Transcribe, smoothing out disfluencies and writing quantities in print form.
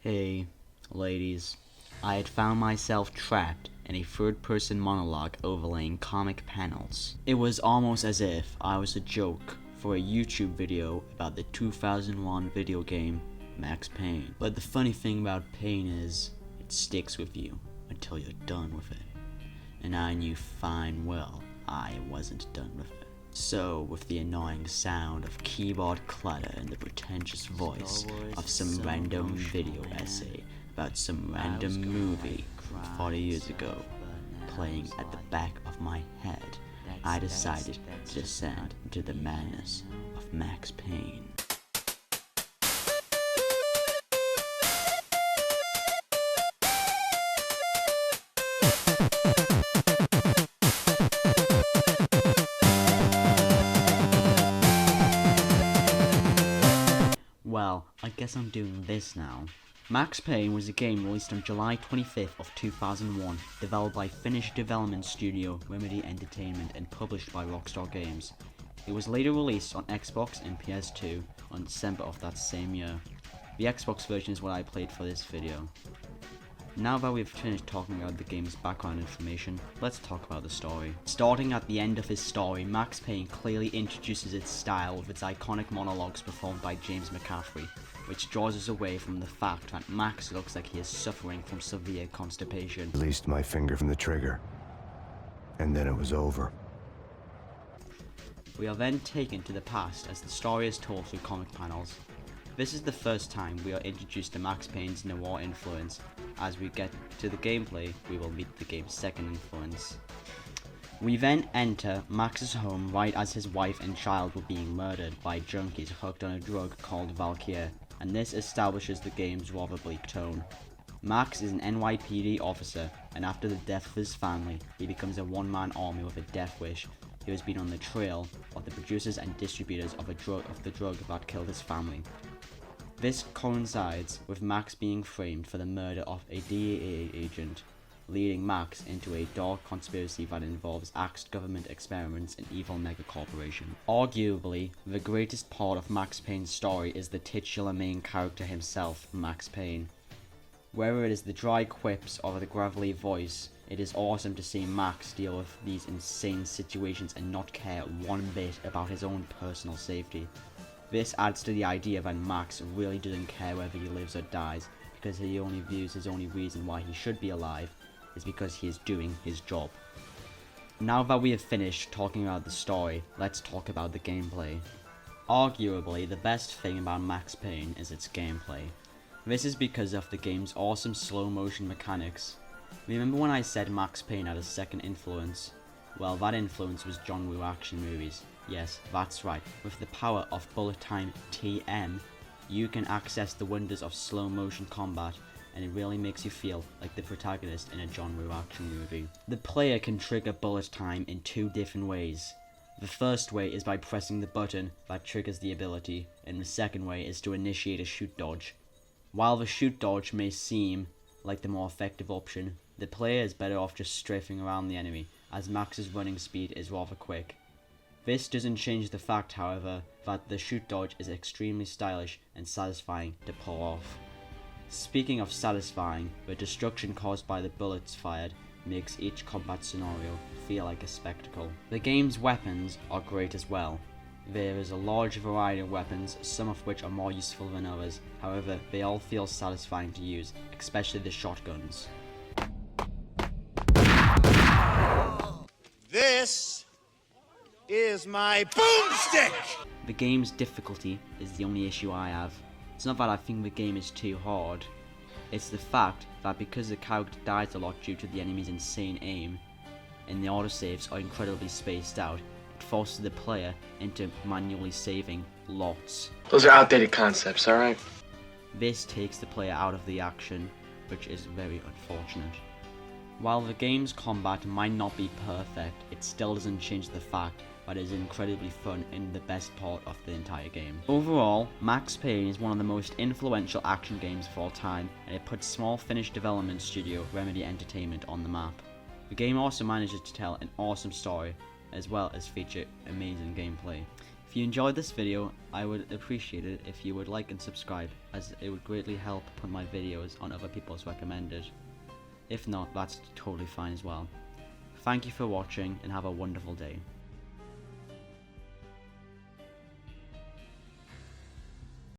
Hey, ladies. I had found myself trapped in a third-person monologue overlaying comic panels. It was almost as if I was a joke for a YouTube video about the 2001 video game Max Payne. But the funny thing about Payne is, it sticks with you until you're done with it. And I knew fine well I wasn't done with it. So, with the annoying sound of keyboard clutter and the pretentious voice of some random video essay about some random movie 40 years ago playing at the back of my head, I decided to descend into the madness of Max Payne. Well, I guess I'm doing this now. Max Payne was a game released on July 25th of 2001, developed by Finnish development studio Remedy Entertainment and published by Rockstar Games. It was later released on Xbox and PS2 on December of that same year. The Xbox version is what I played for this video. Now that we've finished talking about the game's background information, let's talk about the story. Starting at the end of his story, Max Payne clearly introduces its style with its iconic monologues performed by James McCaffrey, which draws us away from the fact that Max looks like he is suffering from severe constipation. Released my finger from the trigger, and then it was over. We are then taken to the past as the story is told through comic panels. This is the first time we are introduced to Max Payne's noir influence. As we get to the gameplay, we will meet the game's second influence. We then enter Max's home right as his wife and child were being murdered by junkies hooked on a drug called Valkyrie, and this establishes the game's rather bleak tone. Max is an NYPD officer, and after the death of his family, he becomes a one-man army with a death wish. He has been on the trail of the producers and distributors of the drug that killed his family. This coincides with Max being framed for the murder of a DEA agent, leading Max into a dark conspiracy that involves axed government experiments and evil megacorporation. Arguably, the greatest part of Max Payne's story is the titular main character himself, Max Payne. Whether it is the dry quips or the gravelly voice, it is awesome to see Max deal with these insane situations and not care one bit about his own personal safety. This adds to the idea that Max really doesn't care whether he lives or dies, because he only views his only reason why he should be alive is because he is doing his job. Now that we have finished talking about the story, let's talk about the gameplay. Arguably, the best thing about Max Payne is its gameplay. This is because of the game's awesome slow motion mechanics. Remember when I said Max Payne had a second influence? Well, that influence was John Woo action movies. Yes, that's right. With the power of bullet time TM, you can access the wonders of slow motion combat, and it really makes you feel like the protagonist in a John Woo action movie. The player can trigger bullet time in two different ways. The first way is by pressing the button that triggers the ability, and the second way is to initiate a shoot dodge. While the shoot dodge may seem like the more effective option, the player is better off just strafing around the enemy, as Max's running speed is rather quick. This doesn't change the fact, however, that the shoot dodge is extremely stylish and satisfying to pull off. Speaking of satisfying, the destruction caused by the bullets fired makes each combat scenario feel like a spectacle. The game's weapons are great as well. There is a large variety of weapons, some of which are more useful than others. However, they all feel satisfying to use, especially the shotguns. This is my boomstick! The game's difficulty is the only issue I have. It's not that I think the game is too hard. It's the fact that because the character dies a lot due to the enemy's insane aim, and the autosaves are incredibly spaced out, it forces the player into manually saving lots. Those are outdated concepts, alright? This takes the player out of the action, which is very unfortunate. While the game's combat might not be perfect, it still doesn't change the fact that it is incredibly fun and the best part of the entire game. Overall, Max Payne is one of the most influential action games of all time, and it puts small Finnish development studio Remedy Entertainment on the map. The game also manages to tell an awesome story, as well as feature amazing gameplay. If If you enjoyed this video, I would appreciate it if you would like and subscribe, as it would greatly help put my videos on other people's recommended. If not, that's totally fine as well. Thank you for watching and have a wonderful day.